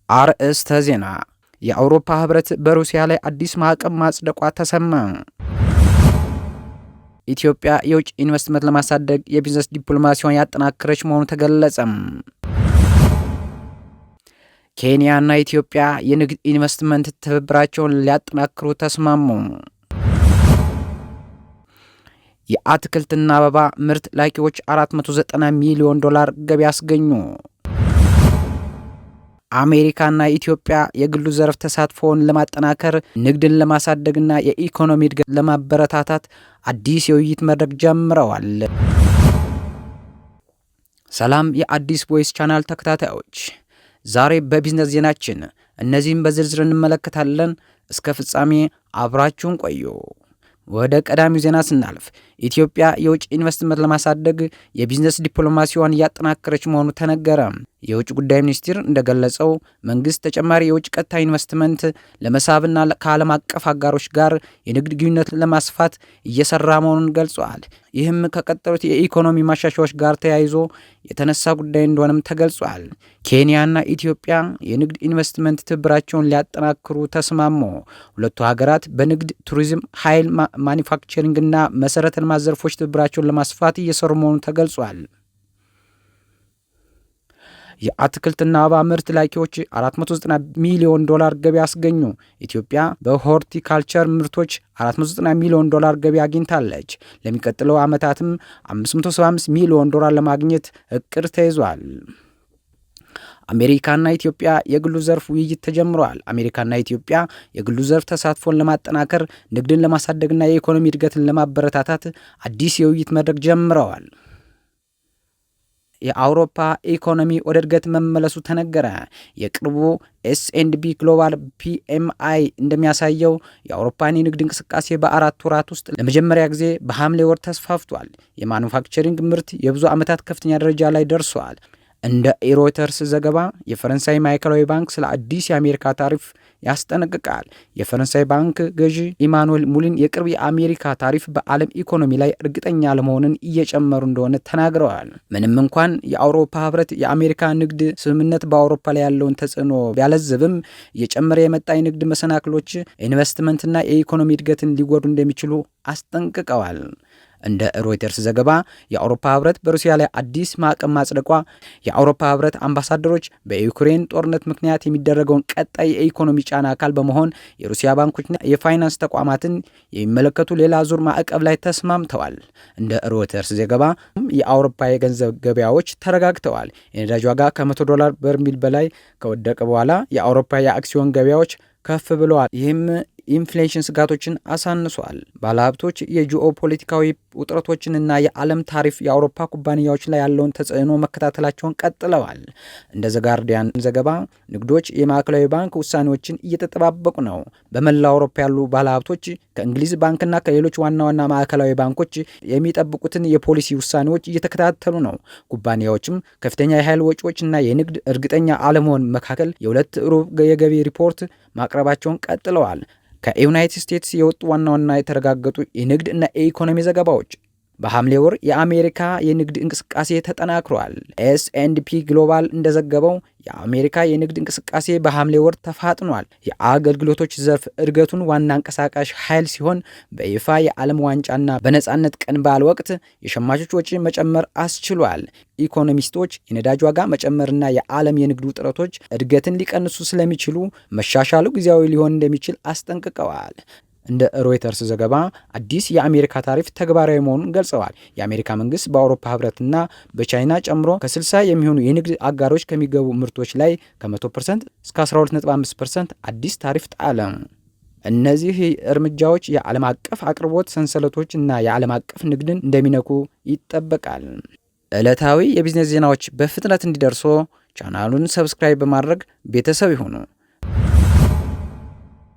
አርእስተ ዜና። የአውሮፓ ህብረት በሩሲያ ላይ አዲስ ማዕቀብ ማጽደቋ ተሰማ። ኢትዮጵያ የውጭ ኢንቨስትመንት ለማሳደግ የቢዝነስ ዲፕሎማሲዋን ያጠናከረች መሆኑ ተገለጸ። ኬንያና ኢትዮጵያ የንግድ ኢንቨስትመንት ትብብራቸውን ሊያጠናክሩ ተስማሙ። የአትክልትና አበባ ምርት ላኪዎች $490 ሚሊዮን ገቢ አስገኙ። አሜሪካና ኢትዮጵያ የግሉ ዘርፍ ተሳትፎውን ለማጠናከር ንግድን ለማሳደግና የኢኮኖሚ እድገት ለማበረታታት አዲስ የውይይት መድረክ ጀምረዋል። ሰላም የአዲስ ቮይስ ቻናል ተከታታዮች፣ ዛሬ በቢዝነስ ዜናችን እነዚህም በዝርዝር እንመለከታለን። እስከ ፍጻሜ አብራችሁን ቆዩ። ወደ ቀዳሚው ዜና ስናልፍ ኢትዮጵያ የውጭ ኢንቨስትመንት ለማሳደግ የቢዝነስ ዲፕሎማሲዋን እያጠናከረች መሆኑ ተነገረ። የውጭ ጉዳይ ሚኒስቴር እንደገለጸው መንግስት ተጨማሪ የውጭ ቀጥታ ኢንቨስትመንት ለመሳብና ከዓለም አቀፍ አጋሮች ጋር የንግድ ግንኙነት ለማስፋት እየሰራ መሆኑን ገልጿል። ይህም ከቀጠሉት የኢኮኖሚ ማሻሻያዎች ጋር ተያይዞ የተነሳ ጉዳይ እንደሆነም ተገልጿል። ኬንያና ኢትዮጵያ የንግድ ኢንቨስትመንት ትብብራቸውን ሊያጠናክሩ ተስማሙ። ሁለቱ ሀገራት በንግድ፣ ቱሪዝም፣ ኃይል፣ ማኒፋክቸሪንግና መሰረተ ልማት ዘርፎች ትብብራቸውን ለማስፋት እየሰሩ መሆኑ ተገልጿል። የአትክልትና አበባ ምርት ላኪዎች $490 ሚሊዮን ገቢ አስገኙ። ኢትዮጵያ በሆርቲካልቸር ምርቶች $490 ሚሊዮን ገቢ አግኝታለች። ለሚቀጥለው ዓመታትም $575 ሚሊዮን ለማግኘት እቅድ ተይዟል። አሜሪካና ኢትዮጵያ የግሉ ዘርፍ ውይይት ተጀምሯል። አሜሪካና ኢትዮጵያ የግሉ ዘርፍ ተሳትፎን ለማጠናከር ንግድን ለማሳደግና የኢኮኖሚ እድገትን ለማበረታታት አዲስ የውይይት መድረክ ጀምረዋል። የአውሮፓ ኢኮኖሚ ወደ እድገት መመለሱ ተነገረ። የቅርቡ ኤስ&ፒ ግሎባል ፒኤምአይ እንደሚያሳየው የአውሮፓን የንግድ እንቅስቃሴ በ4 ወራት ውስጥ ለመጀመሪያ ጊዜ በሐምሌ ወር ተስፋፍቷል። የማኑፋክቸሪንግ ምርት የብዙ ዓመታት ከፍተኛ ደረጃ ላይ ደርሷል። እንደ ሮይተርስ ዘገባ የፈረንሳይ ማዕከላዊ ባንክ ስለ አዲስ የአሜሪካ ታሪፍ ያስጠነቅቃል። የፈረንሳይ ባንክ ገዢ ኢማኑኤል ሙሊን የቅርብ የአሜሪካ ታሪፍ በዓለም ኢኮኖሚ ላይ እርግጠኛ ለመሆንን እየጨመሩ እንደሆነ ተናግረዋል። ምንም እንኳን የአውሮፓ ህብረት የአሜሪካ ንግድ ስምምነት በአውሮፓ ላይ ያለውን ተጽዕኖ ቢያለዝብም እየጨመረ የመጣ የንግድ መሰናክሎች ኢንቨስትመንትና የኢኮኖሚ እድገትን ሊጎዱ እንደሚችሉ አስጠንቅቀዋል። እንደ ሮይተርስ ዘገባ የአውሮፓ ህብረት በሩሲያ ላይ አዲስ ማዕቀብ ማጽደቋ የአውሮፓ ህብረት አምባሳደሮች በዩክሬን ጦርነት ምክንያት የሚደረገውን ቀጣይ የኢኮኖሚ ጫና አካል በመሆን የሩሲያ ባንኮችና የፋይናንስ ተቋማትን የሚመለከቱ ሌላ ዙር ማዕቀብ ላይ ተስማምተዋል። እንደ ሮይተርስ ዘገባ የአውሮፓ የገንዘብ ገበያዎች ተረጋግተዋል። የነዳጅ ዋጋ $100 በርሜል በላይ ከወደቀ በኋላ የአውሮፓ የአክሲዮን ገበያዎች ከፍ ብለዋል። ይህም ኢንፍሌሽን ስጋቶችን አሳንሷል። ባለሀብቶች የጂኦ ፖለቲካዊ ውጥረቶችንና የዓለም ታሪፍ የአውሮፓ ኩባንያዎች ላይ ያለውን ተጽዕኖ መከታተላቸውን ቀጥለዋል። እንደ ዘጋርዲያን ዘገባ ንግዶች የማዕከላዊ ባንክ ውሳኔዎችን እየተጠባበቁ ነው። በመላ አውሮፓ ያሉ ባለሀብቶች ከእንግሊዝ ባንክና ከሌሎች ዋና ዋና ማዕከላዊ ባንኮች የሚጠብቁትን የፖሊሲ ውሳኔዎች እየተከታተሉ ነው። ኩባንያዎችም ከፍተኛ የኃይል ወጪዎችና የንግድ እርግጠኛ አለመሆን መካከል የሁለት ሩብ የገቢ ሪፖርት ማቅረባቸውን ቀጥለዋል። ከዩናይትድ ስቴትስ የወጡ ዋና ዋና የተረጋገጡ የንግድ እና የኢኮኖሚ ዘገባዎች በሐምሌ ወር የአሜሪካ የንግድ እንቅስቃሴ ተጠናክሯል። ኤስ&ፒ ግሎባል እንደዘገበው የአሜሪካ የንግድ እንቅስቃሴ በሐምሌ ወር ተፋጥኗል። የአገልግሎቶች ዘርፍ እድገቱን ዋና አንቀሳቃሽ ኃይል ሲሆን በይፋ የዓለም ዋንጫና በነጻነት ቀን በዓል ወቅት የሸማቾች ወጪ መጨመር አስችሏል። ኢኮኖሚስቶች የነዳጅ ዋጋ መጨመርና የዓለም የንግድ ውጥረቶች እድገትን ሊቀንሱ ስለሚችሉ መሻሻሉ ጊዜያዊ ሊሆን እንደሚችል አስጠንቅቀዋል። እንደ ሮይተርስ ዘገባ አዲስ የአሜሪካ ታሪፍ ተግባራዊ መሆኑን ገልጸዋል። የአሜሪካ መንግስት በአውሮፓ ህብረትና በቻይና ጨምሮ ከ60 የሚሆኑ የንግድ አጋሮች ከሚገቡ ምርቶች ላይ ከ100% እስከ 12.5% አዲስ ታሪፍ ጣለ። እነዚህ እርምጃዎች የዓለም አቀፍ አቅርቦት ሰንሰለቶች እና የዓለም አቀፍ ንግድን እንደሚነኩ ይጠበቃል። ዕለታዊ የቢዝነስ ዜናዎች በፍጥነት እንዲደርሶ ቻናሉን ሰብስክራይብ በማድረግ ቤተሰብ ይሁኑ።